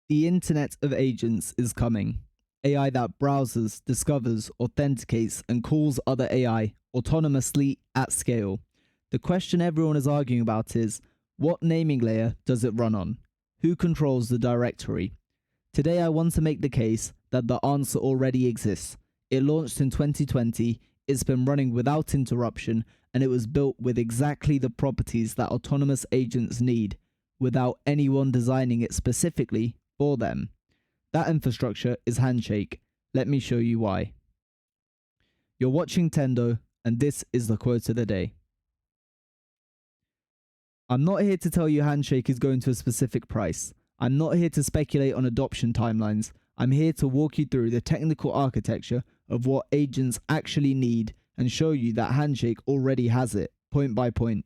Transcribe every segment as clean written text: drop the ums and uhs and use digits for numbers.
The Internet of Agents is coming. AI that browses, discovers, authenticates, and calls other AI autonomously at scale. The question everyone is arguing about is, what naming layer does it run on? Who controls the directory? Today I want to make the case that the answer already exists. It launched in 2020, it's been running without interruption, and it was built with exactly the properties that autonomous agents need, without anyone designing it specifically for them. That infrastructure is Handshake. Let me show you why. You're watching Tendo, and this is the quote of the day. I'm not here to tell you Handshake is going to a specific price. I'm not here to speculate on adoption timelines. I'm here to walk you through the technical architecture of what agents actually need and show you that Handshake already has it, point by point.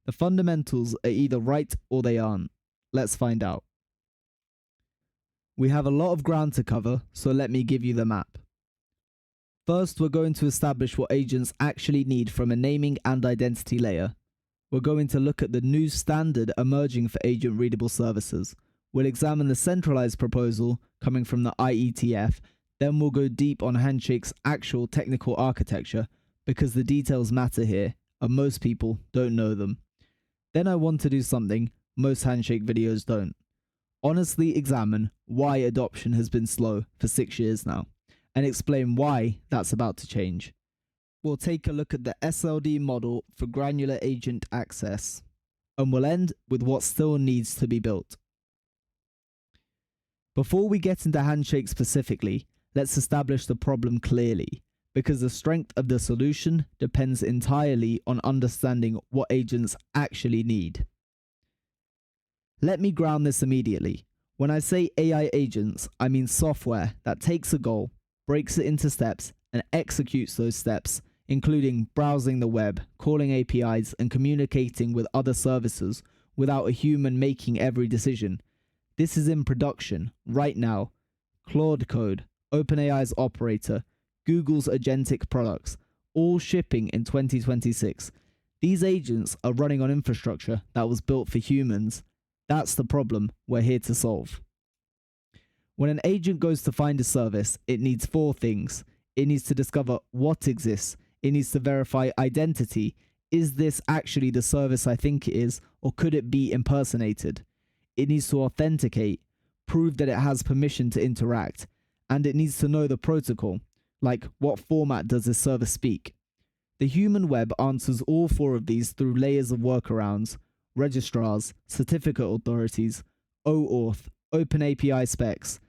The fundamentals are either right or they aren't. Let's find out. We have a lot of ground to cover, so let me give you the map. First, we're going to establish what agents actually need from a naming and identity layer. We're going to look at the new standard emerging for agent-readable services. We'll examine the centralized proposal coming from the IETF, then we'll go deep on Handshake's actual technical architecture, because the details matter here, and most people don't know them. Then I want to do something most Handshake videos don't. Honestly examine why adoption has been slow for 6 years now, and explain why that's about to change. We'll take a look at the SLD model for granular agent access, and we'll end with what still needs to be built. Before we get into Handshake specifically, let's establish the problem clearly, because the strength of the solution depends entirely on understanding what agents actually need. Let me ground this immediately. When I say AI agents, I mean software that takes a goal, breaks it into steps, and executes those steps, including browsing the web, calling APIs, and communicating with other services without a human making every decision. This is in production right now. Claude Code, OpenAI's operator, Google's agentic products, all shipping in 2026. These agents are running on infrastructure that was built for humans. That's the problem we're here to solve. When an agent goes to find a service, it needs 4 things. It needs to discover what exists. It needs to verify identity. Is this actually the service I think it is, or could it be impersonated? It needs to authenticate, prove that it has permission to interact, and it needs to know the protocol, like what format does this service speak. The human web answers all 4 of these through layers of workarounds, registrars, certificate authorities, OAuth, OpenAPI specs.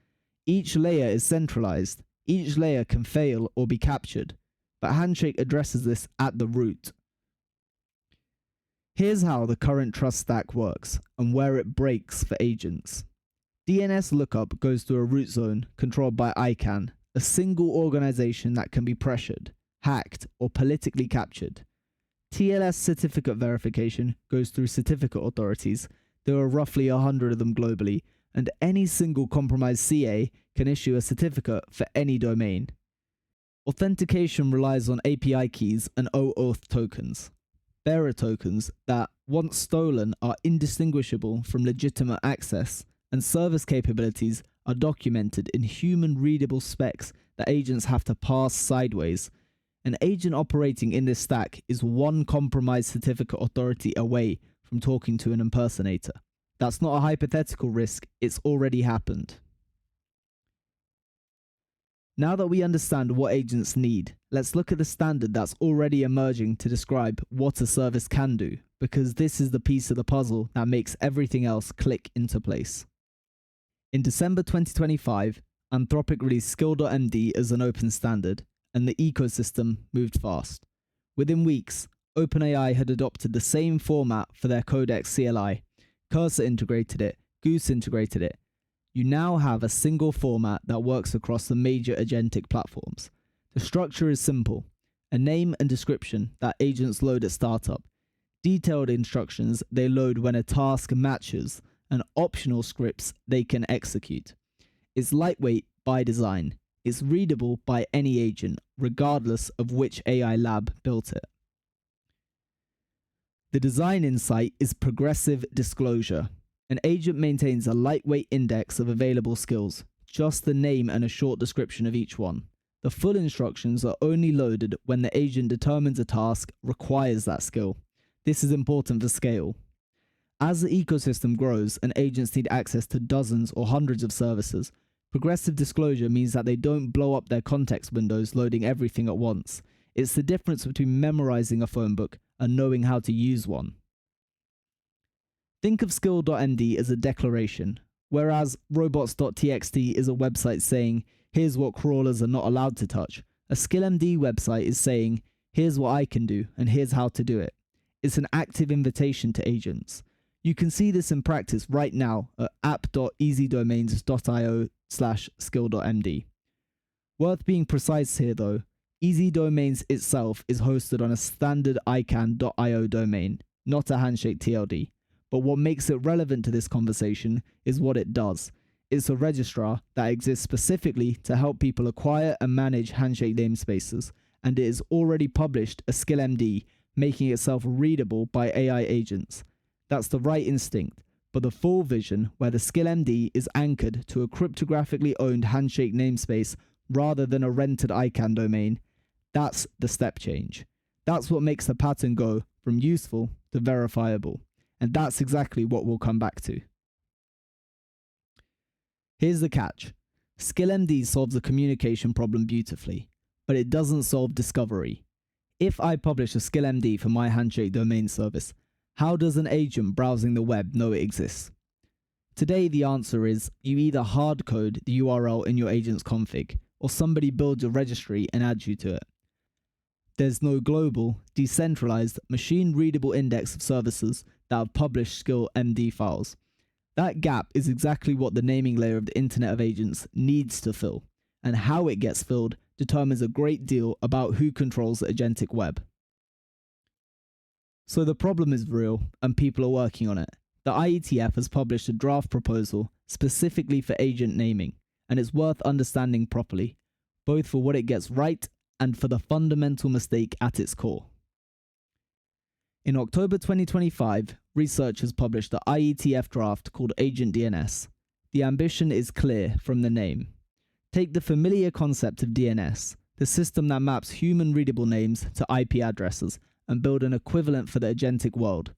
Each layer is centralized. Each layer can fail or be captured, but Handshake addresses this at the root. Here's how the current trust stack works and where it breaks for agents. DNS lookup goes to a root zone controlled by ICANN, a single organization that can be pressured, hacked, or politically captured. TLS certificate verification goes through certificate authorities. There are roughly 100 of them globally, and any single compromised CA can issue a certificate for any domain. Authentication relies on API keys and OAuth tokens. Bearer tokens that, once stolen, are indistinguishable from legitimate access, and service capabilities are documented in human-readable specs that agents have to pass sideways. An agent operating in this stack is one compromised certificate authority away from talking to an impersonator. That's not a hypothetical risk, it's already happened. Now that we understand what agents need, let's look at the standard that's already emerging to describe what a service can do, because this is the piece of the puzzle that makes everything else click into place. In December 2025, Anthropic released SKILL.md as an open standard, and the ecosystem moved fast. Within weeks, OpenAI had adopted the same format for their Codex CLI. Cursor integrated it, Goose integrated it. You now have a single format that works across the major agentic platforms. The structure is simple: a name and description that agents load at startup, detailed instructions they load when a task matches, and optional scripts they can execute. It's lightweight by design. It's readable by any agent, regardless of which AI lab built it. The design insight is progressive disclosure. An agent maintains a lightweight index of available skills, just the name and a short description of each one. The full instructions are only loaded when the agent determines a task requires that skill. This is important for scale. As the ecosystem grows and agents need access to dozens or hundreds of services, progressive disclosure means that they don't blow up their context windows loading everything at once. It's the difference between memorizing a phone book and knowing how to use one. Think of SKILL.md as a declaration, whereas robots.txt is a website saying, here's what crawlers are not allowed to touch. A SKILL.md website is saying, here's what I can do and here's how to do it. It's an active invitation to agents. You can see this in practice right now at app.easydomains.io/skill.md. Worth being precise here though, Easy Domains itself is hosted on a standard ican.io domain, not a Handshake TLD. But what makes it relevant to this conversation is what it does. It's a registrar that exists specifically to help people acquire and manage Handshake namespaces, and it is already published a SKILL.md, making itself readable by AI agents. That's the right instinct, but the full vision, where the SKILL.md is anchored to a cryptographically owned Handshake namespace rather than a rented ICANN domain, that's the step change. That's what makes the pattern go from useful to verifiable, and that's exactly what we'll come back to. Here's the catch. SKILL.md solves a communication problem beautifully, but it doesn't solve discovery. If I publish a SKILL.md for my Handshake domain service, how does an agent browsing the web know it exists? Today the answer is you either hard code the URL in your agent's config, or somebody builds a registry and adds you to it. There's no global, decentralized, machine-readable index of services that have published SKILL.md files. That gap is exactly what the naming layer of the Internet of Agents needs to fill, and how it gets filled determines a great deal about who controls the agentic web. So the problem is real, and people are working on it. The IETF has published a draft proposal specifically for agent naming, and it's worth understanding properly, both for what it gets right and for the fundamental mistake at its core. In October 2025, researchers published the IETF draft called AgentDNS. The ambition is clear from the name. Take the familiar concept of DNS, the system that maps human-readable names to IP addresses, and build an equivalent for the agentic world.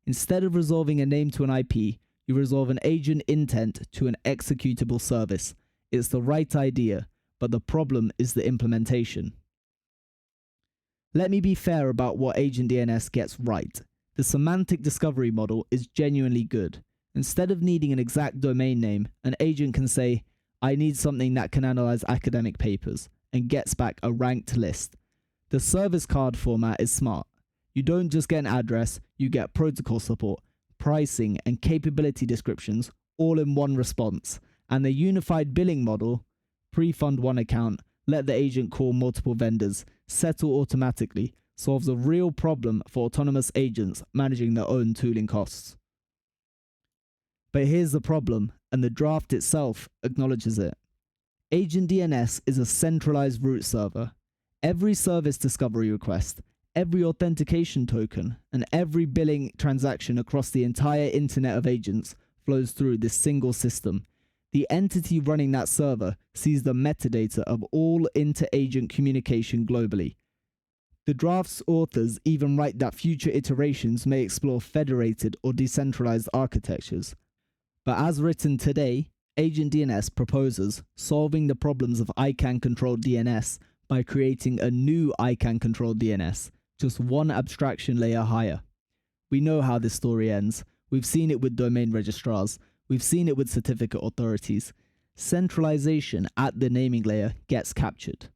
Instead of resolving a name to an IP, you resolve an agent intent to an executable service. It's the right idea, but the problem is the implementation. Let me be fair about what AgentDNS gets right. The semantic discovery model is genuinely good. Instead of needing an exact domain name, an agent can say, I need something that can analyze academic papers, and gets back a ranked list. The service card format is smart. You don't just get an address, you get protocol support, pricing, and capability descriptions all in one response. And the unified billing model, pre-fund one account, let the agent call multiple vendors, settle automatically, solves a real problem for autonomous agents managing their own tooling costs. But here's the problem, and the draft itself acknowledges it. AgentDNS is a centralized root server. Every service discovery request, every authentication token, and every billing transaction across the entire Internet of Agents flows through this single system. The entity running that server sees the metadata of all inter-agent communication globally. The draft's authors even write that future iterations may explore federated or decentralized architectures. But as written today, AgentDNS proposes solving the problems of ICANN-controlled DNS by creating a new ICANN-controlled DNS, just one abstraction layer higher. We know how this story ends. We've seen it with domain registrars. We've seen it with certificate authorities. Centralisation at the naming layer gets captured.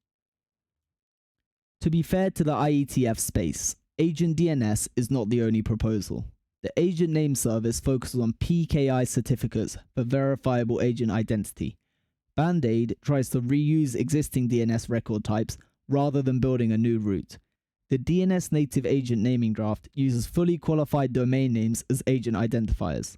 To be fair to the IETF space, AgentDNS is not the only proposal. The agent name service focuses on PKI certificates for verifiable agent identity. Band-Aid tries to reuse existing DNS record types rather than building a new root. The DNS native agent naming draft uses fully qualified domain names as agent identifiers.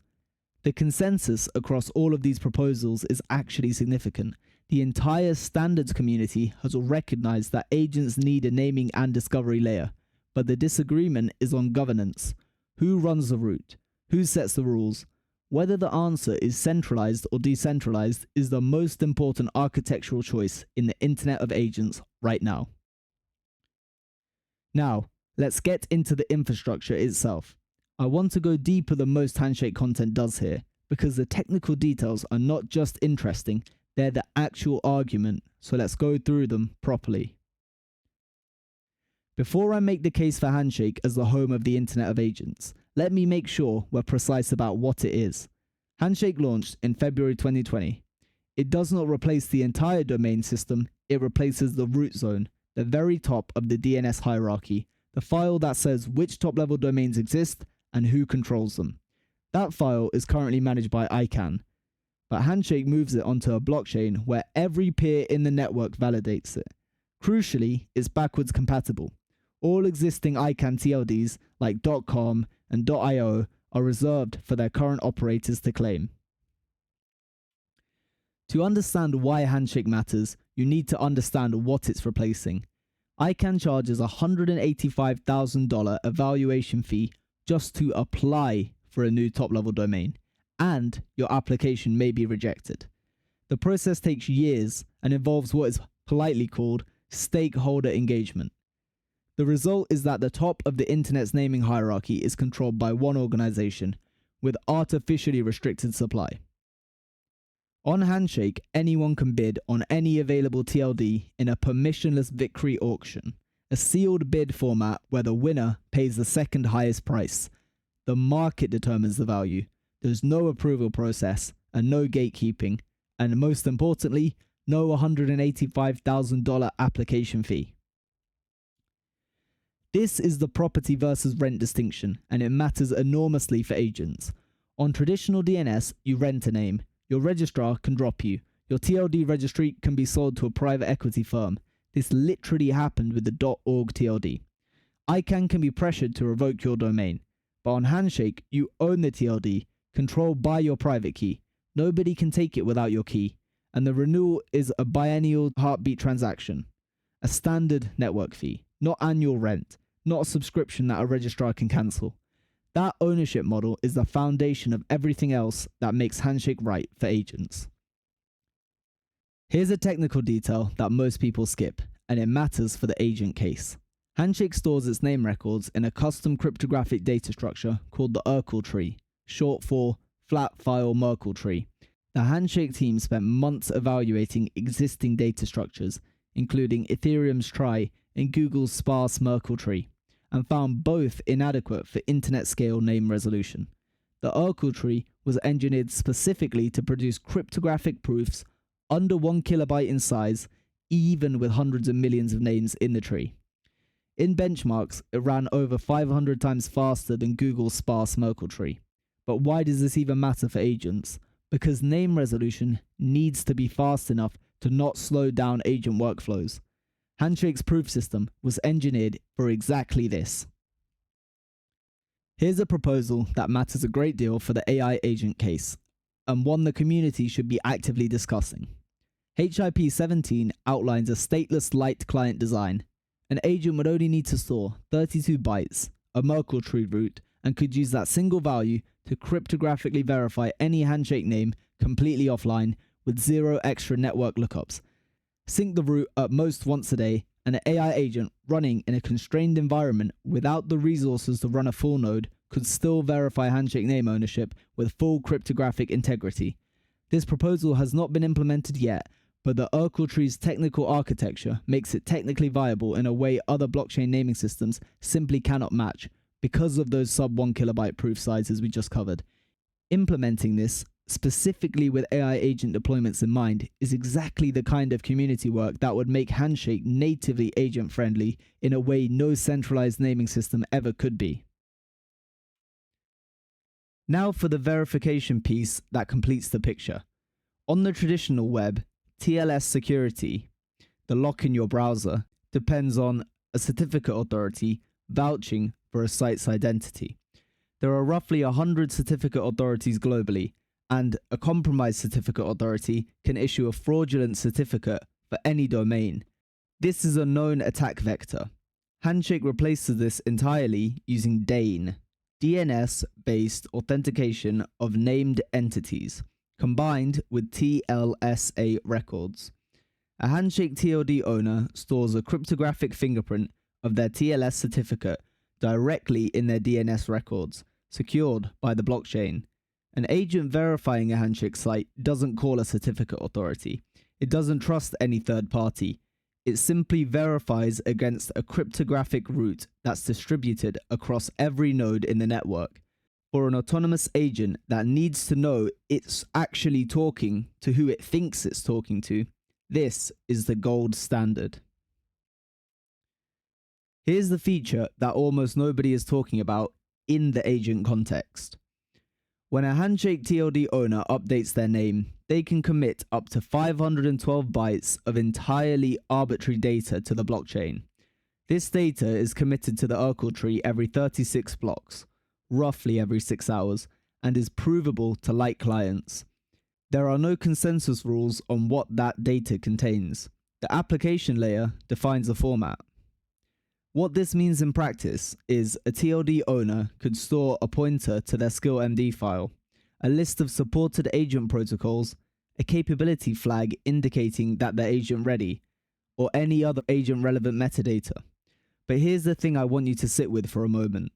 The consensus across all of these proposals is actually significant. The entire standards community has recognized that agents need a naming and discovery layer, but the disagreement is on governance. Who runs the root? Who sets the rules? Whether the answer is centralized or decentralized is the most important architectural choice in the Internet of Agents right now. Now, let's get into the infrastructure itself. I want to go deeper than most Handshake content does here, because the technical details are not just interesting, they're the actual argument, so let's go through them properly. Before I make the case for Handshake as the home of the Internet of Agents, let me make sure we're precise about what it is. Handshake launched in February 2020. It does not replace the entire domain system, it replaces the root zone, the very top of the DNS hierarchy, the file that says which top-level domains exist and who controls them. That file is currently managed by ICANN, but Handshake moves it onto a blockchain where every peer in the network validates it. Crucially, it's backwards compatible. All existing ICANN TLDs like .com and .io are reserved for their current operators to claim. To understand why Handshake matters, you need to understand what it's replacing. ICANN charges a $185,000 evaluation fee just to apply for a new top-level domain, and your application may be rejected. The process takes years and involves what is politely called stakeholder engagement. The result is that the top of the Internet's naming hierarchy is controlled by one organization, with artificially restricted supply. On Handshake, anyone can bid on any available TLD in a permissionless victory auction, a sealed bid format where the winner pays the second highest price. The market determines the value. There's no approval process and no gatekeeping, and most importantly, no $185,000 application fee. This is the property versus rent distinction, and it matters enormously for agents. On traditional DNS, you rent a name. Your registrar can drop you. Your TLD registry can be sold to a private equity firm. This literally happened with the .org TLD. ICANN can be pressured to revoke your domain. But on Handshake, you own the TLD, controlled by your private key. Nobody can take it without your key. And the renewal is a biennial heartbeat transaction. A standard network fee, not annual rent. Not a subscription that a registrar can cancel. That ownership model is the foundation of everything else that makes Handshake right for agents. Here's a technical detail that most people skip, and it matters for the agent case. Handshake stores its name records in a custom cryptographic data structure called the Urkel tree, short for Flat File Merkle Tree. The Handshake team spent months evaluating existing data structures, including Ethereum's Tri and Google's sparse Merkle tree, and found both inadequate for internet-scale name resolution. The Urkel tree was engineered specifically to produce cryptographic proofs under 1 kilobyte in size, even with hundreds of millions of names in the tree. In benchmarks, it ran over 500 times faster than Google's sparse Merkle tree. But why does this even matter for agents? Because name resolution needs to be fast enough to not slow down agent workflows. Handshake's proof system was engineered for exactly this. Here's a proposal that matters a great deal for the AI agent case, and one the community should be actively discussing. HIP 17 outlines a stateless light client design. An agent would only need to store 32 bytes, a Merkle tree root, and could use that single value to cryptographically verify any Handshake name completely offline with zero extra network lookups. Sync the root at most once a day, and an AI agent running in a constrained environment without the resources to run a full node could still verify Handshake name ownership with full cryptographic integrity. This proposal has not been implemented yet, but the Urkel tree's technical architecture makes it technically viable in a way other blockchain naming systems simply cannot match because of those sub 1 kilobyte proof sizes we just covered. Implementing this, specifically with AI agent deployments in mind, is exactly the kind of community work that would make Handshake natively agent-friendly in a way no centralized naming system ever could be. Now for the verification piece that completes the picture. On the traditional web, TLS security, the lock in your browser, depends on a certificate authority vouching for a site's identity. There are roughly 100 certificate authorities globally, and a compromised certificate authority can issue a fraudulent certificate for any domain. This is a known attack vector. Handshake replaces this entirely using DANE, DNS-based authentication of named entities, combined with TLSA records. A Handshake TLD owner stores a cryptographic fingerprint of their TLS certificate directly in their DNS records, secured by the blockchain. An agent verifying a Handshake site doesn't call a certificate authority. It doesn't trust any third party. It simply verifies against a cryptographic route that's distributed across every node in the network. For an autonomous agent that needs to know it's actually talking to who it thinks it's talking to, this is the gold standard. Here's the feature that almost nobody is talking about in the agent context. When a Handshake TLD owner updates their name, they can commit up to 512 bytes of entirely arbitrary data to the blockchain. This data is committed to the Urkel tree every 36 blocks, roughly every 6 hours, and is provable to like clients. There are no consensus rules on what that data contains. The application layer defines the format. What this means in practice is a TLD owner could store a pointer to their SKILL.md file, a list of supported agent protocols, a capability flag indicating that they're agent ready, or any other agent relevant metadata. But here's the thing I want you to sit with for a moment.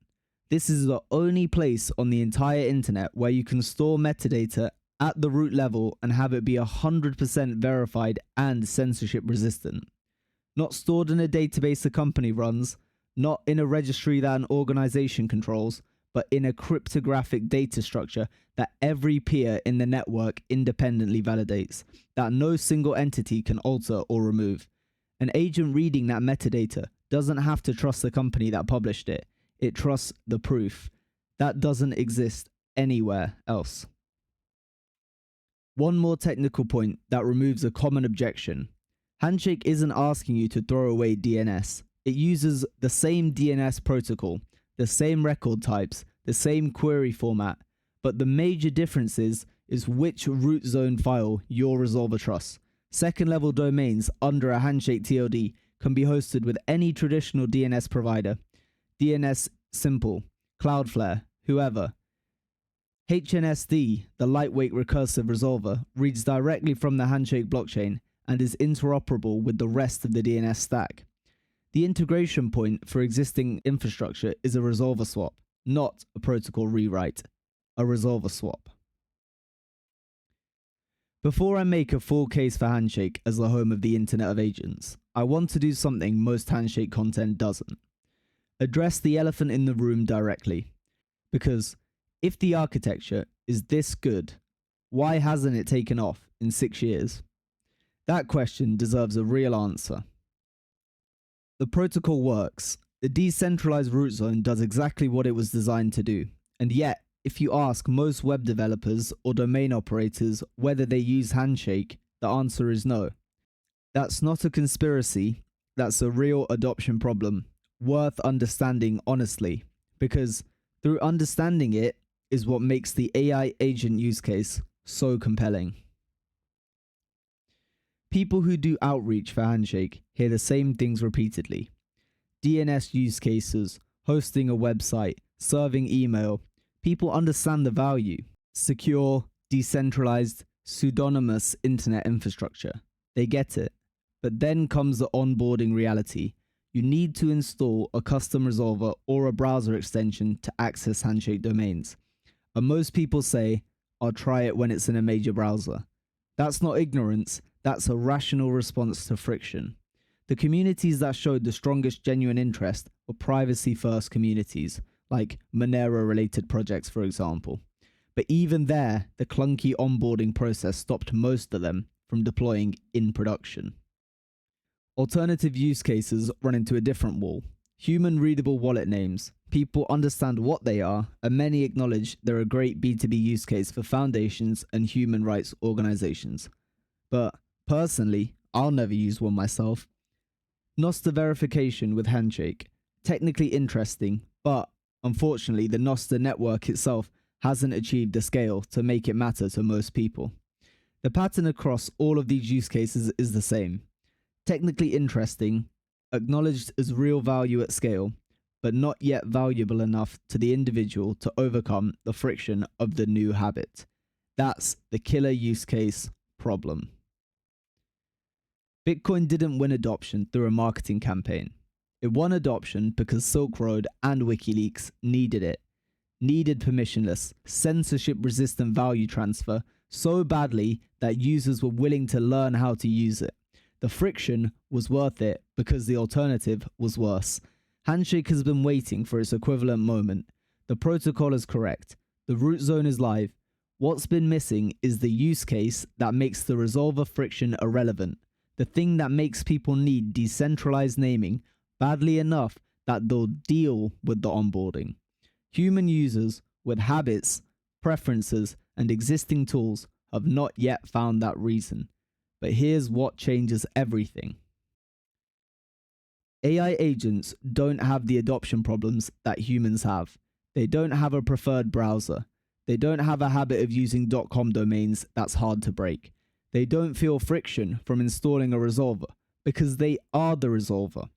This is the only place on the entire internet where you can store metadata at the root level and have it be 100% verified and censorship resistant. Not stored in a database a company runs, not in a registry that an organization controls, but in a cryptographic data structure that every peer in the network independently validates, that no single entity can alter or remove. An agent reading that metadata doesn't have to trust the company that published it. It trusts the proof. That doesn't exist anywhere else. One more technical point that removes a common objection. Handshake isn't asking you to throw away DNS. It uses the same DNS protocol, the same record types, the same query format, but the major difference is which root zone file your resolver trusts. Second level domains under a Handshake TLD can be hosted with any traditional DNS provider. DNS Simple, Cloudflare, whoever. HNSD, the lightweight recursive resolver, reads directly from the Handshake blockchain and is interoperable with the rest of the DNS stack. The integration point for existing infrastructure is a resolver swap, not a protocol rewrite, a resolver swap. Before I make a full case for Handshake as the home of the Internet of Agents, I want to do something most Handshake content doesn't. Address the elephant in the room directly. Because if the architecture is this good, why hasn't it taken off in 6 years? That question deserves a real answer. The protocol works. The decentralized root zone does exactly what it was designed to do. And yet, if you ask most web developers or domain operators whether they use Handshake, the answer is no. That's not a conspiracy. That's a real adoption problem, worth understanding honestly, because through understanding it is what makes the AI agent use case so compelling. People who do outreach for Handshake hear the same things repeatedly. DNS use cases, hosting a website, serving email. People understand the value. Secure, decentralized, pseudonymous internet infrastructure. They get it. But then comes the onboarding reality. You need to install a custom resolver or a browser extension to access Handshake domains. And most people say, I'll try it when it's in a major browser. That's not ignorance. That's a rational response to friction. The communities that showed the strongest genuine interest were privacy-first communities, like Monero-related projects, for example. But even there, the clunky onboarding process stopped most of them from deploying in production. Alternative use cases run into a different wall. Human-readable wallet names. People understand what they are, and many acknowledge they're a great B2B use case for foundations and human rights organizations. But personally, I'll never use one myself. Nostr verification with Handshake. Technically interesting, but unfortunately the Nostr network itself hasn't achieved the scale to make it matter to most people. The pattern across all of these use cases is the same. Technically interesting, acknowledged as real value at scale, but not yet valuable enough to the individual to overcome the friction of the new habit. That's the killer use case problem. Bitcoin didn't win adoption through a marketing campaign. It won adoption because Silk Road and WikiLeaks needed it. Needed permissionless, censorship-resistant value transfer so badly that users were willing to learn how to use it. The friction was worth it because the alternative was worse. Handshake has been waiting for its equivalent moment. The protocol is correct. The root zone is live. What's been missing is the use case that makes the resolver friction irrelevant. The thing that makes people need decentralized naming badly enough that they'll deal with the onboarding. Human users with habits, preferences, and existing tools have not yet found that reason. But here's what changes everything. AI agents don't have the adoption problems that humans have. They don't have a preferred browser. They don't have a habit of using .com domains that's hard to break. They don't feel friction from installing a resolver because they are the resolver.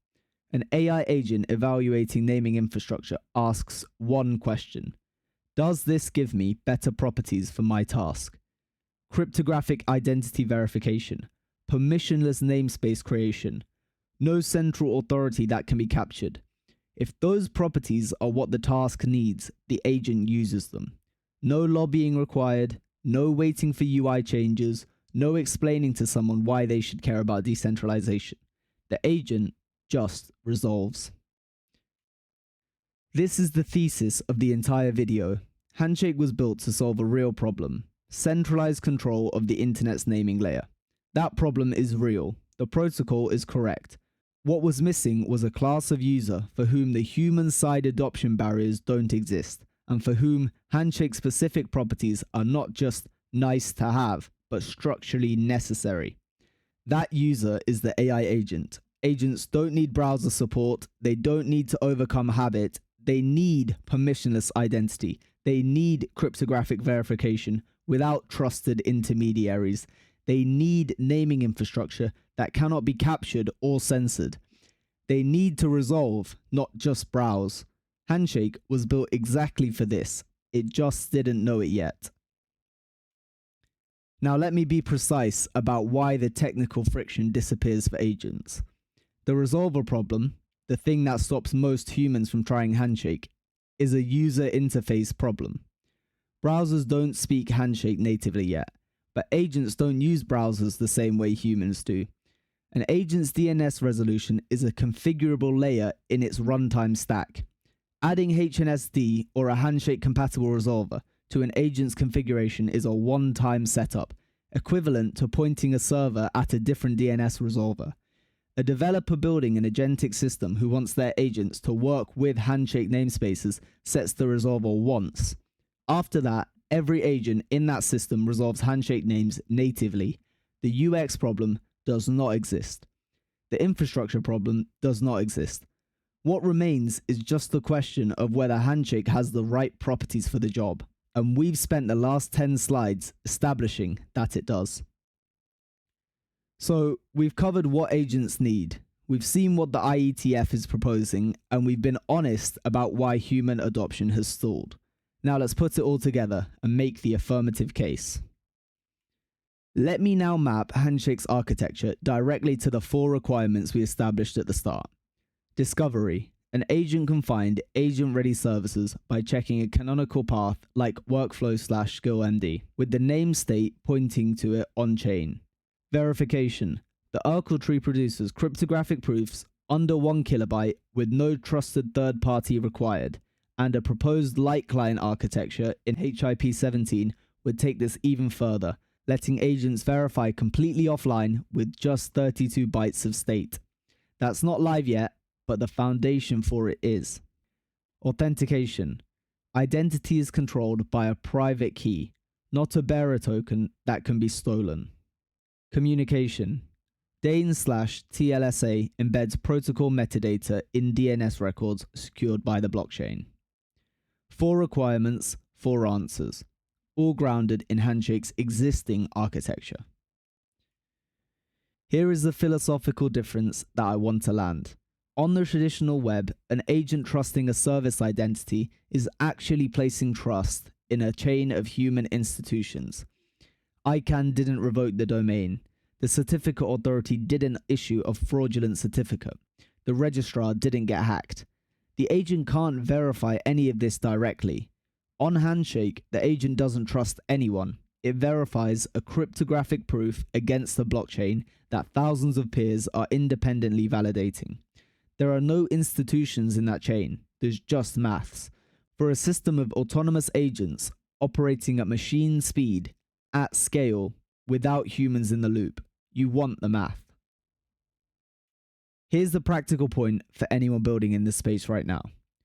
An AI agent evaluating naming infrastructure asks one question. Does this give me better properties for my task? Cryptographic identity verification, permissionless namespace creation, no central authority that can be captured. If those properties are what the task needs, the agent uses them. No lobbying required, no waiting for UI changes, no explaining to someone why they should care about decentralization. The agent just resolves. This is the thesis of the entire video. Handshake was built to solve a real problem: centralized control of the internet's naming layer. That problem is real. The protocol is correct. What was missing was a class of user for whom the human-side adoption barriers don't exist, and for whom Handshake-specific properties are not just nice to have, but structurally necessary. That user is the AI agent. Agents don't need browser support. They don't need to overcome habit. They need permissionless identity. They need cryptographic verification without trusted intermediaries. They need naming infrastructure that cannot be captured or censored. They need to resolve, not just browse. Handshake was built exactly for this. It just didn't know it yet. Now let me be precise about why the technical friction disappears for agents. The resolver problem, the thing that stops most humans from trying Handshake, is a user interface problem. Browsers don't speak Handshake natively yet, but agents don't use browsers the same way humans do. An agent's DNS resolution is a configurable layer in its runtime stack. Adding HNSD or a Handshake-compatible resolver to an agent's configuration is a one-time setup, equivalent to pointing a server at a different DNS resolver. A developer building an agentic system who wants their agents to work with Handshake namespaces sets the resolver once. After that, every agent in that system resolves Handshake names natively. The UX problem does not exist. The infrastructure problem does not exist. What remains is just the question of whether Handshake has the right properties for the job, and we've spent the last 10 slides establishing that it does. So, we've covered what agents need, we've seen what the IETF is proposing, and we've been honest about why human adoption has stalled. Now let's put it all together and make the affirmative case. Let me now map Handshake's architecture directly to the 4 requirements we established at the start. Discovery. An agent can find agent-ready services by checking a canonical path like workflow/SKILL.md, with the name state pointing to it on-chain. Verification. The Urkel tree produces cryptographic proofs under 1 kilobyte with no trusted third party required, and a proposed light client architecture in HIP17 would take this even further, letting agents verify completely offline with just 32 bytes of state. That's not live yet, but the foundation for it is. Authentication. Identity is controlled by a private key, not a bearer token that can be stolen. Communication. DANE/TLSA embeds protocol metadata in DNS records secured by the blockchain. 4 requirements, 4 answers, all grounded in Handshake's existing architecture. Here is the philosophical difference that I want to land. On the traditional web, an agent trusting a service identity is actually placing trust in a chain of human institutions. ICANN didn't revoke the domain. The certificate authority didn't issue a fraudulent certificate. The registrar didn't get hacked. The agent can't verify any of this directly. On Handshake, the agent doesn't trust anyone. It verifies a cryptographic proof against the blockchain that thousands of peers are independently validating. There are no institutions in that chain. There's just maths. For a system of autonomous agents operating at machine speed, at scale, without humans in the loop, you want the math. Here's the practical point for anyone building in this space right now.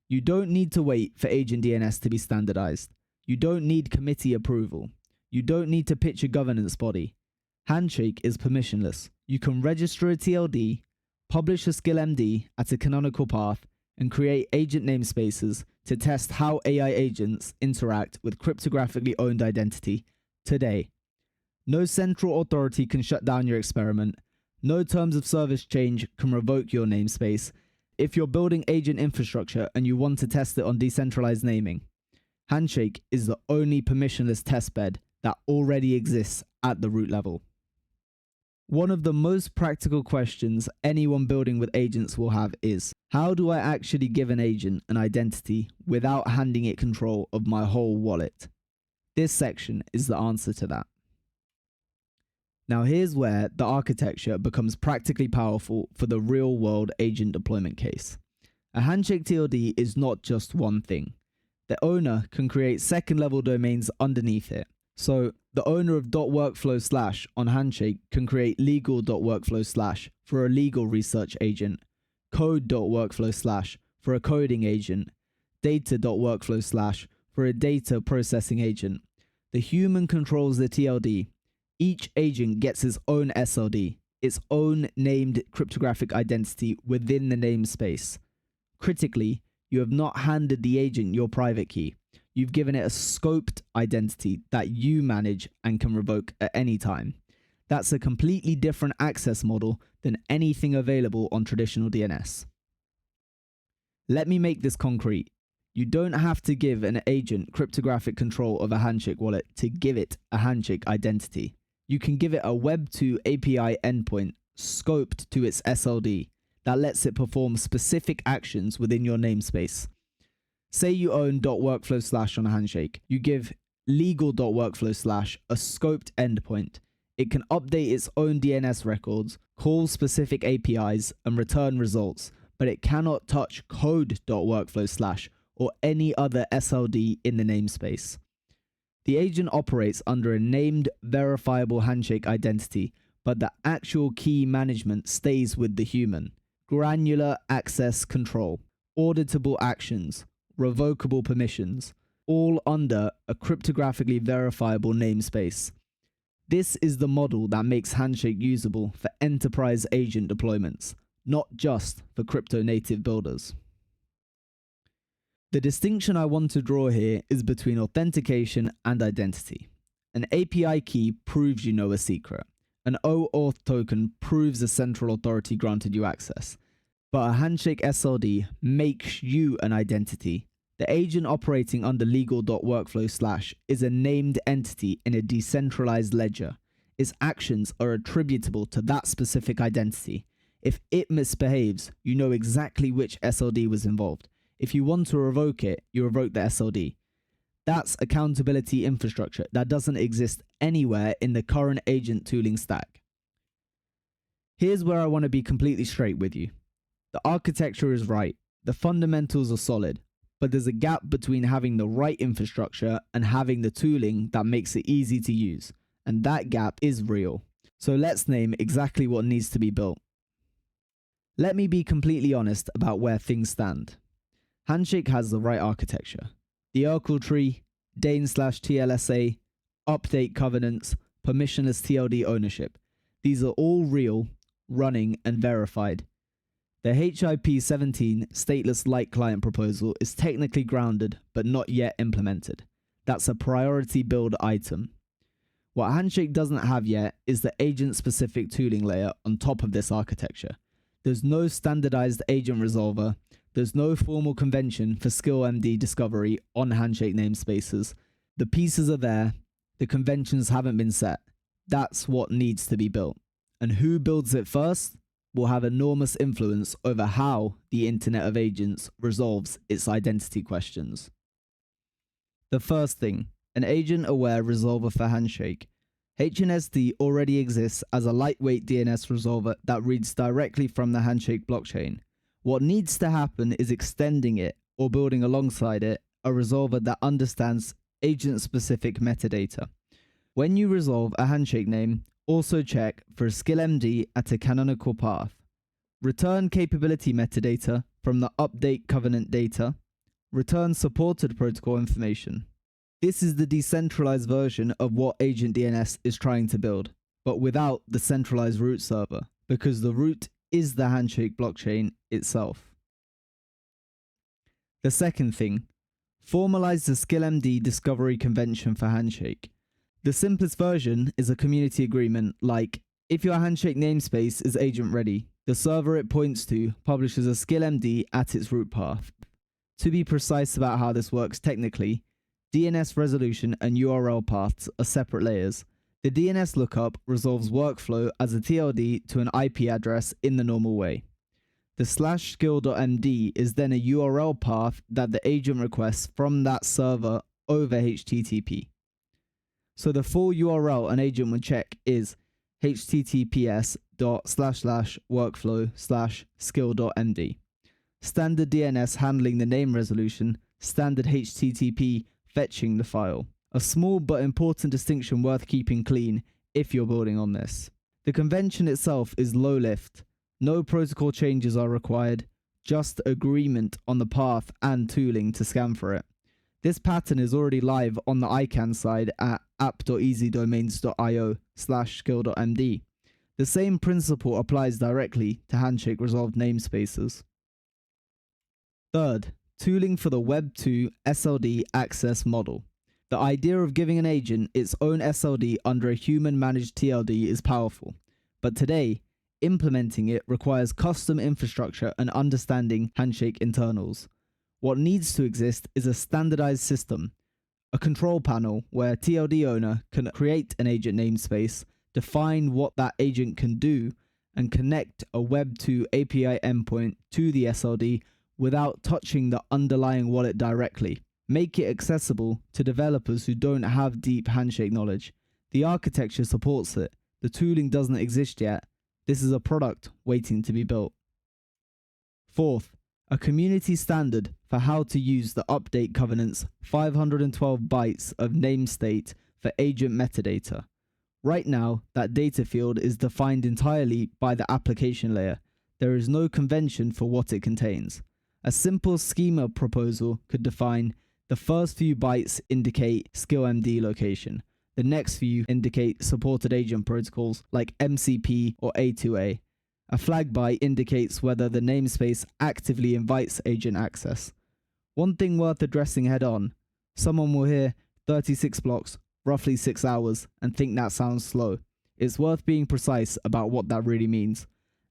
You don't need to wait for AgentDNS to be standardized. You don't need committee approval. You don't need to pitch a governance body. Handshake is permissionless. You can register a TLD, publish a SKILL.md at a canonical path, and create agent namespaces to test how AI agents interact with cryptographically owned identity today. No central authority can shut down your experiment. No terms of service change can revoke your namespace. If you're building agent infrastructure and you want to test it on decentralized naming, Handshake is the only permissionless testbed that already exists at the root level. One of the most practical questions anyone building with agents will have is, how do I actually give an agent an identity without handing it control of my whole wallet? This section is the answer to that. Now here's where the architecture becomes practically powerful for the real-world agent deployment case. A Handshake TLD is not just one thing. The owner can create second-level domains underneath it. So the owner of .workflow/ on Handshake can create legal.workflow/ for a legal research agent, code.workflow/ for a coding agent, data.workflow/ for a data processing agent. The human controls the TLD. Each agent gets its own SLD, its own named cryptographic identity within the namespace. Critically, you have not handed the agent your private key. You've given it a scoped identity that you manage and can revoke at any time. That's a completely different access model than anything available on traditional DNS. Let me make this concrete. You don't have to give an agent cryptographic control of a Handshake wallet to give it a Handshake identity. You can give it a Web2 API endpoint scoped to its SLD that lets it perform specific actions within your namespace. Say you own .workflow/ on a Handshake. You give legal.workflow/ a scoped endpoint. It can update its own DNS records, call specific APIs, and return results, but it cannot touch code.workflow/ or any other SLD in the namespace. The agent operates under a named verifiable Handshake identity, but the actual key management stays with the human. Granular access control, auditable actions, revocable permissions, all under a cryptographically verifiable namespace. This is the model that makes Handshake usable for enterprise agent deployments, not just for crypto-native builders. The distinction I want to draw here is between authentication and identity. An API key proves you know a secret. An OAuth token proves a central authority granted you access. But a Handshake SLD makes you an identity. The agent operating under legal.workflow/ is a named entity in a decentralized ledger. Its actions are attributable to that specific identity. If it misbehaves, you know exactly which SLD was involved. If you want to revoke it, you revoke the SLD. That's accountability infrastructure that doesn't exist anywhere in the current agent tooling stack. Here's where I want to be completely straight with you. The architecture is right, the fundamentals are solid, but there's a gap between having the right infrastructure and having the tooling that makes it easy to use, and that gap is real. So let's name exactly what needs to be built. Let me be completely honest about where things stand. Handshake has the right architecture. The Urkel tree, DANE/TLSA, update covenants, permissionless TLD ownership. These are all real, running, and verified. The HIP-17 stateless light client proposal is technically grounded, but not yet implemented. That's a priority build item. What Handshake doesn't have yet is the agent-specific tooling layer on top of this architecture. There's no standardized agent resolver. There's no formal convention for SKILL.md discovery on Handshake namespaces. The pieces are there. The conventions haven't been set. That's what needs to be built. And who builds it first will have enormous influence over how the Internet of Agents resolves its identity questions. The first thing, an agent-aware resolver for Handshake. HNSD already exists as a lightweight DNS resolver that reads directly from the Handshake blockchain. What needs to happen is extending it, or building alongside it, a resolver that understands agent-specific metadata. When you resolve a Handshake name, also check for SKILL.md at a canonical path. Return capability metadata from the update covenant data. Return supported protocol information. This is the decentralized version of what AgentDNS is trying to build, but without the centralized root server, because the root is the Handshake blockchain itself. The second thing, formalize the SKILL.md discovery convention for Handshake. The simplest version is a community agreement like, if your Handshake namespace is agent ready, the server it points to publishes a SKILL.md at its root path. To be precise about how this works technically, DNS resolution and URL paths are separate layers. The DNS lookup resolves workflow as a TLD to an IP address in the normal way. The /skill.md is then a URL path that the agent requests from that server over HTTP. So the full URL an agent would check is https://workflow/skill.md. Standard DNS handling the name resolution, standard HTTP fetching the file. A small but important distinction worth keeping clean if you're building on this. The convention itself is low lift. No protocol changes are required, just agreement on the path and tooling to scan for it. This pattern is already live on the ICANN side at app.easydomains.io/skill.md. The same principle applies directly to Handshake resolved namespaces. Third, tooling for the Web2 SLD access model. The idea of giving an agent its own SLD under a human-managed TLD is powerful, but today, implementing it requires custom infrastructure and understanding Handshake internals. What needs to exist is a standardized system, a control panel where TLD owner can create an agent namespace, define what that agent can do, and connect a Web2 API endpoint to the SLD without touching the underlying wallet directly. Make it accessible to developers who don't have deep Handshake knowledge. The architecture supports it. The tooling doesn't exist yet. This is a product waiting to be built. Fourth, a community standard for how to use the update covenant's 512 bytes of name state for agent metadata. Right now, that data field is defined entirely by the application layer. There is no convention for what it contains. A simple schema proposal could define the first few bytes indicate SKILL.md location. The next few indicate supported agent protocols like MCP or A2A. A flag byte indicates whether the namespace actively invites agent access. One thing worth addressing head on, someone will hear 36 blocks, roughly 6 hours, and think that sounds slow. It's worth being precise about what that really means.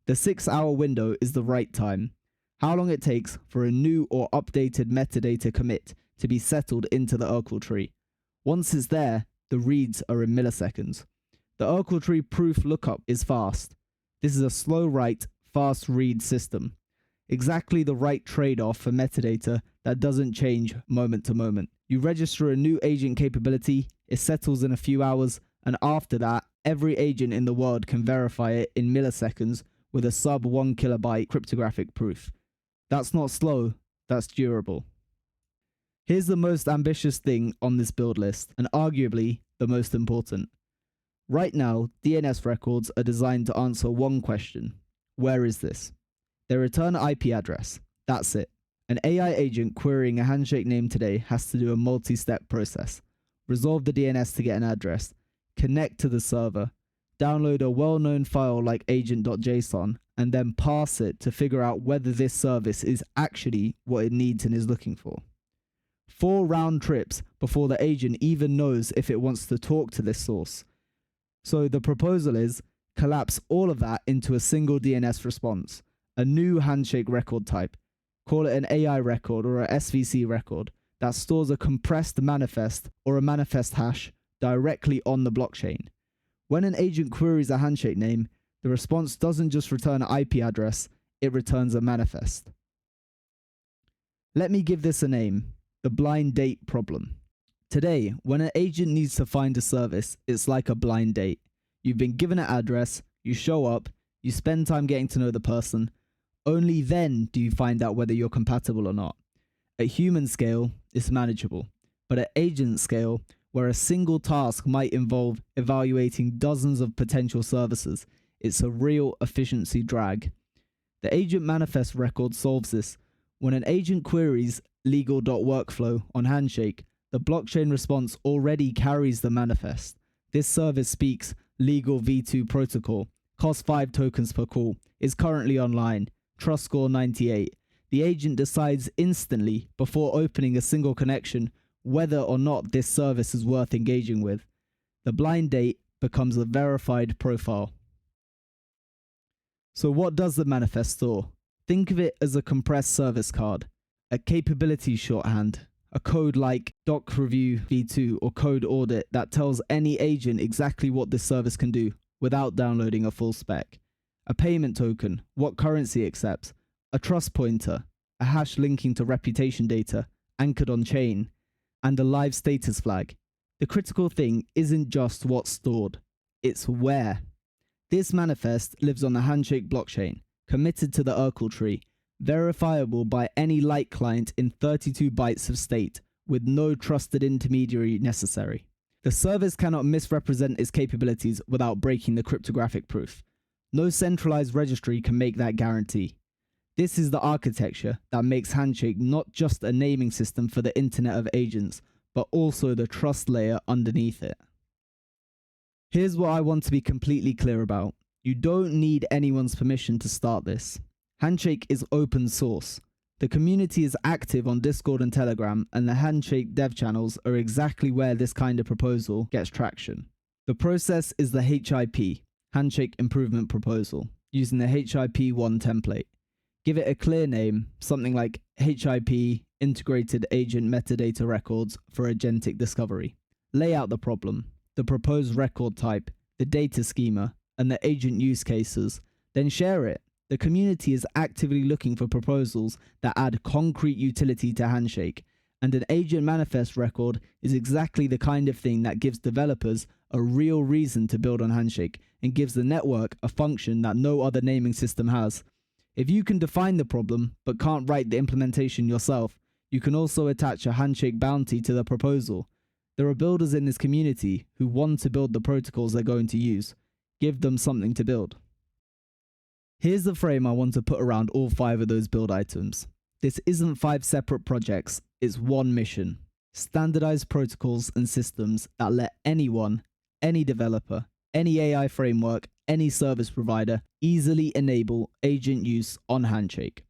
The 6-hour window is the right time. How long it takes for a new or updated metadata commit to be settled into the Urkel tree. Once it's there, the reads are in milliseconds. The Urkel tree proof lookup is fast. This is a slow write, fast read system. Exactly the right trade-off for metadata that doesn't change moment to moment. You register a new agent capability, it settles in a few hours, and after that, every agent in the world can verify it in milliseconds with a sub 1 kilobyte cryptographic proof. That's not slow, that's durable. Here's the most ambitious thing on this build list, and arguably the most important. Right now, DNS records are designed to answer one question. Where is this? They return an IP address. That's it. An AI agent querying a Handshake name today has to do a multi-step process. Resolve the DNS to get an address, connect to the server, download a well-known file like agent.json, and then parse it to figure out whether this service is actually what it needs and is looking for. 4 round trips before the agent even knows if it wants to talk to this source. So the proposal is collapse all of that into a single DNS response, a new Handshake record type, call it an AI record or a SVC record, that stores a compressed manifest or a manifest hash directly on the blockchain. When an agent queries a Handshake name, the response doesn't just return an IP address, it returns a manifest. Let me give this a name, the blind date problem. Today, when an agent needs to find a service, it's like a blind date. You've been given an address, you show up, you spend time getting to know the person. Only then do you find out whether you're compatible or not. At human scale, it's manageable. But at agent scale, where a single task might involve evaluating dozens of potential services, it's a real efficiency drag. The agent manifest record solves this. When an agent queries legal.workflow on Handshake, the blockchain response already carries the manifest. This service speaks legal v2 protocol, costs 5 tokens per call, is currently online, trust score 98. The agent decides instantly, before opening a single connection, whether or not this service is worth engaging with. The blind date becomes a verified profile. So what does the manifest store? Think of it as a compressed service card, a capability shorthand, a code like doc review v2 or code audit that tells any agent exactly what this service can do without downloading a full spec. A payment token, what currency accepts, a trust pointer, a hash linking to reputation data anchored on chain, and a live status flag. The critical thing isn't just what's stored, it's where. This manifest lives on the Handshake blockchain, committed to the Urkel tree, verifiable by any light client in 32 bytes of state, with no trusted intermediary necessary. The service cannot misrepresent its capabilities without breaking the cryptographic proof. No centralized registry can make that guarantee. This is the architecture that makes Handshake not just a naming system for the Internet of Agents, but also the trust layer underneath it. Here's what I want to be completely clear about. You don't need anyone's permission to start this. Handshake is open source. The community is active on Discord and Telegram, and the Handshake dev channels are exactly where this kind of proposal gets traction. The process is the HIP, Handshake Improvement Proposal, using the HIP1 template. Give it a clear name, something like HIP Integrated Agent Metadata Records for Agentic Discovery. Lay out the problem, the proposed record type, the data schema, and the agent use cases. Then share it. The community is actively looking for proposals that add concrete utility to Handshake, and an agent manifest record is exactly the kind of thing that gives developers a real reason to build on Handshake and gives the network a function that no other naming system has. If you can define the problem but can't write the implementation yourself, you can also attach a Handshake bounty to the proposal. There are builders in this community who want to build the protocols they're going to use. Give them something to build. Here's the frame I want to put around all 5 of those build items. This isn't 5 separate projects, it's one mission. Standardized protocols and systems that let anyone, any developer, any AI framework, any service provider easily enable agent use on Handshake.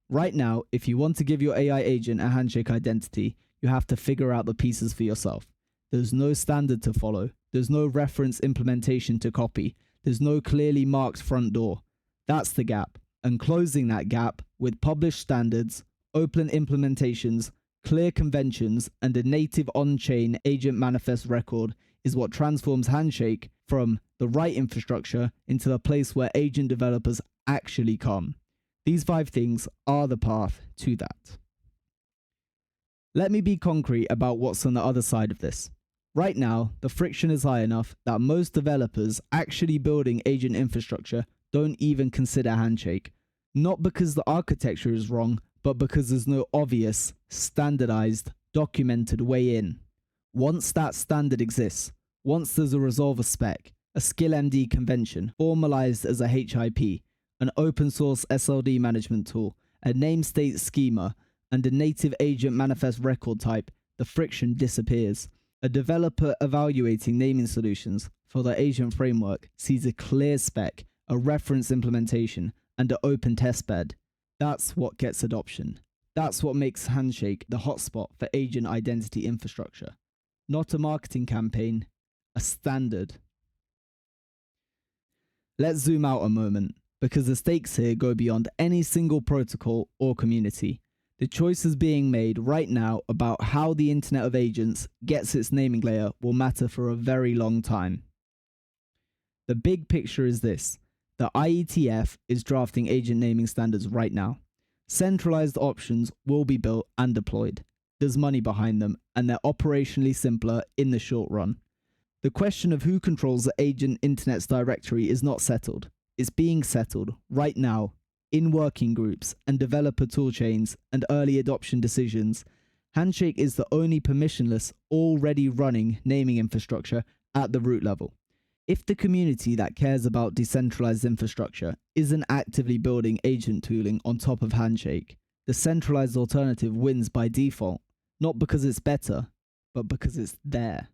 Right now, if you want to give your AI agent a Handshake identity, you have to figure out the pieces for yourself. There's no standard to follow. There's no reference implementation to copy. There's no clearly marked front door. That's the gap. And closing that gap with published standards, open implementations, clear conventions, and a native on-chain agent manifest record is what transforms Handshake from the right infrastructure into the place where agent developers actually come. These 5 things are the path to that. Let me be concrete about what's on the other side of this. Right now, the friction is high enough that most developers actually building agent infrastructure don't even consider Handshake. Not because the architecture is wrong, but because there's no obvious, standardized, documented way in. Once that standard exists, once there's a resolver spec, a SKILL.md convention formalized as a HIP, an open source SLD management tool, a namestate schema, and a native agent manifest record type, the friction disappears. A developer evaluating naming solutions for the agent framework sees a clear spec, a reference implementation, and an open testbed. That's what gets adoption. That's what makes Handshake the hotspot for agent identity infrastructure. Not a marketing campaign, a standard. Let's zoom out a moment. because the stakes here go beyond any single protocol or community. The choices being made right now about how the Internet of Agents gets its naming layer will matter for a very long time. The big picture is this. The IETF is drafting agent naming standards right now. Centralized options will be built and deployed. There's money behind them, and they're operationally simpler in the short run. The question of who controls the agent internet's directory is not settled. It's being settled right now in working groups and developer toolchains and early adoption decisions. Handshake is the only permissionless, already running naming infrastructure at the root level. If the community that cares about decentralized infrastructure isn't actively building agent tooling on top of Handshake, the centralized alternative wins by default, not because it's better, but because it's there.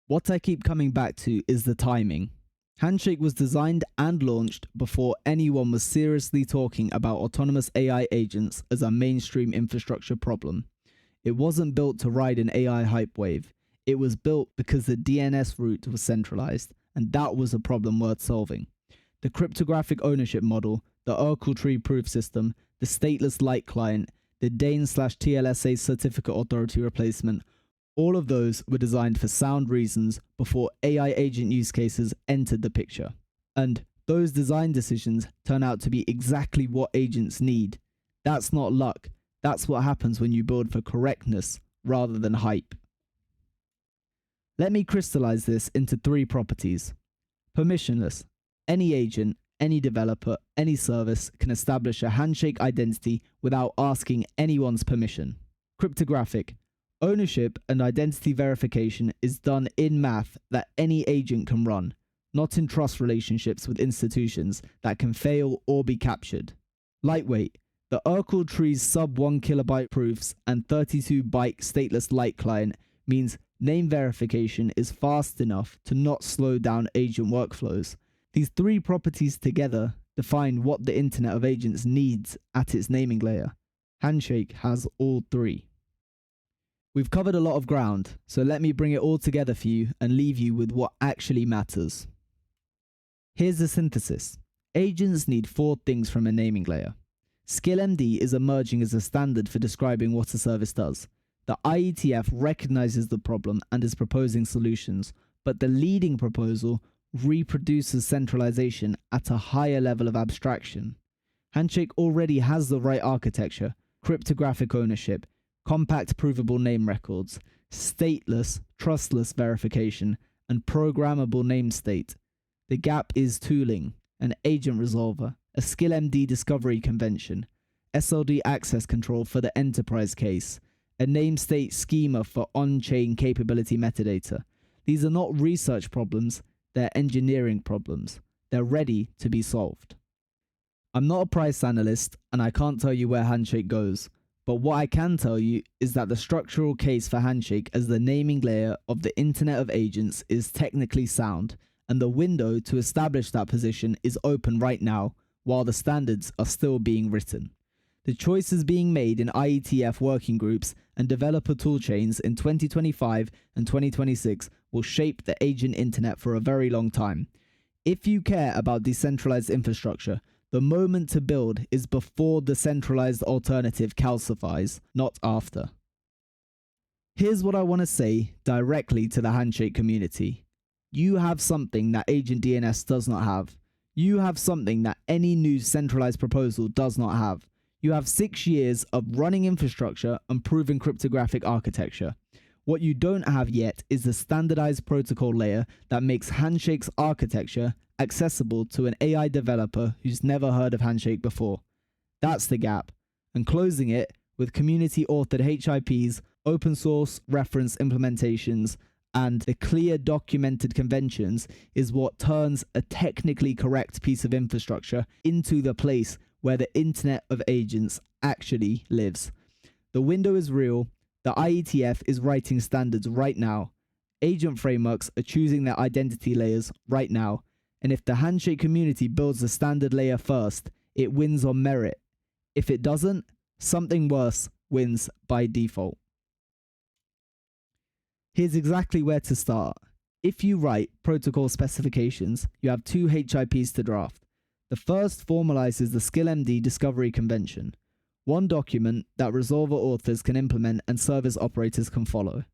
What I keep coming back to is the timing. Handshake was designed and launched before anyone was seriously talking about autonomous AI agents as a mainstream infrastructure problem. It wasn't built to ride an AI hype wave. It was built because the DNS route was centralized, and that was a problem worth solving. The cryptographic ownership model, the Urkel tree proof system, the stateless light client, the DANE/TLSA certificate authority replacement, all of those were designed for sound reasons before AI agent use cases entered the picture. And those design decisions turn out to be exactly what agents need. That's not luck. That's what happens when you build for correctness rather than hype. Let me crystallize this into 3 properties. Permissionless. Any agent, any developer, any service can establish a Handshake identity without asking anyone's permission. Cryptographic. Ownership and identity verification is done in math that any agent can run, not in trust relationships with institutions that can fail or be captured. Lightweight. The Urkel tree's sub 1 kilobyte proofs and 32-byte stateless light client means name verification is fast enough to not slow down agent workflows. These 3 properties together define what the Internet of Agents needs at its naming layer. Handshake has all 3. We've covered a lot of ground, so let me bring it all together for you and leave you with what actually matters. Here's the synthesis. Agents need 4 things from a naming layer. SKILL.md is emerging as a standard for describing what a service does. The IETF recognizes the problem and is proposing solutions, but the leading proposal reproduces centralization at a higher level of abstraction. Handshake already has the right architecture, cryptographic ownership, compact provable name records, stateless, trustless verification, and programmable namestate. The gap is tooling, an agent resolver, a SKILL.md discovery convention, SLD access control for the enterprise case, a namestate schema for on-chain capability metadata. These are not research problems, they're engineering problems. They're ready to be solved. I'm not a price analyst, and I can't tell you where Handshake goes, but what I can tell you is that the structural case for Handshake as the naming layer of the Internet of Agents is technically sound, and the window to establish that position is open right now, while the standards are still being written. The choices being made in IETF working groups and developer toolchains in 2025 and 2026 will shape the agent internet for a very long time. If you care about decentralized infrastructure, the moment to build is before the centralized alternative calcifies, not after. Here's what I want to say directly to the Handshake community. You have something that AgentDNS does not have. You have something that any new centralized proposal does not have. You have 6 years of running infrastructure and proven cryptographic architecture. What you don't have yet is the standardized protocol layer that makes Handshake's architecture accessible to an AI developer who's never heard of Handshake before. That's the gap. And closing it with community-authored HIPs, open source reference implementations, and the clear documented conventions is what turns a technically correct piece of infrastructure into the place where the Internet of Agents actually lives. The window is real. The IETF is writing standards right now. Agent frameworks are choosing their identity layers right now. And if the Handshake community builds the standard layer first, it wins on merit. If it doesn't, something worse wins by default. Here's exactly where to start. If you write protocol specifications, you have 2 HIPs to draft. The first formalizes the SKILL.md discovery convention, one document that resolver authors can implement and service operators can follow.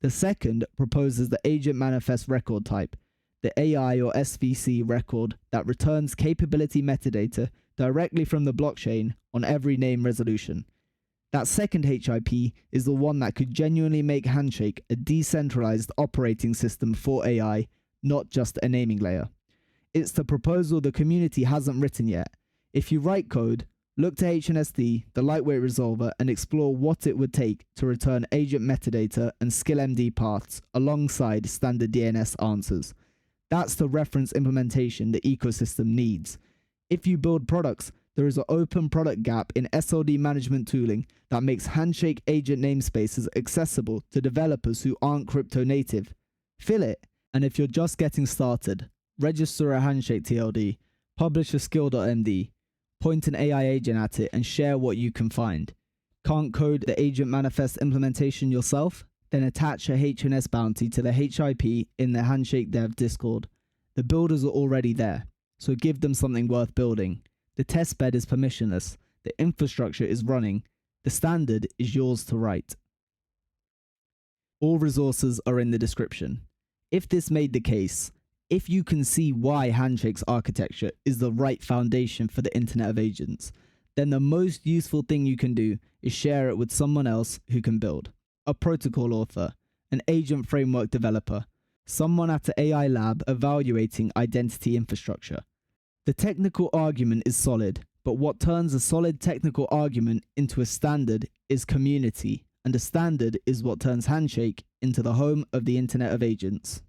The second proposes the agent manifest record type, the AI or SVC record that returns capability metadata directly from the blockchain on every name resolution. That second HIP is the one that could genuinely make Handshake a decentralized operating system for AI, not just a naming layer. It's the proposal the community hasn't written yet. If you write code, look to HNSD, the lightweight resolver, and explore what it would take to return agent metadata and SKILL.md paths alongside standard DNS answers. That's the reference implementation the ecosystem needs. If you build products, there is an open product gap in SLD management tooling that makes Handshake agent namespaces accessible to developers who aren't crypto native. Fill it, and if you're just getting started, register a Handshake TLD, publish a SKILL.md, point an AI agent at it and share what you can find. Can't code the agent manifest implementation yourself? Then attach a HNS bounty to the HIP in the Handshake Dev Discord. The builders are already there, so give them something worth building. The testbed is permissionless, the infrastructure is running, the standard is yours to write. All resources are in the description. If this made the case, if you can see why Handshake's architecture is the right foundation for the Internet of Agents, then the most useful thing you can do is share it with someone else who can build. A protocol author, an agent framework developer, someone at an AI lab evaluating identity infrastructure. The technical argument is solid, but what turns a solid technical argument into a standard is community, and a standard is what turns Handshake into the home of the Internet of Agents.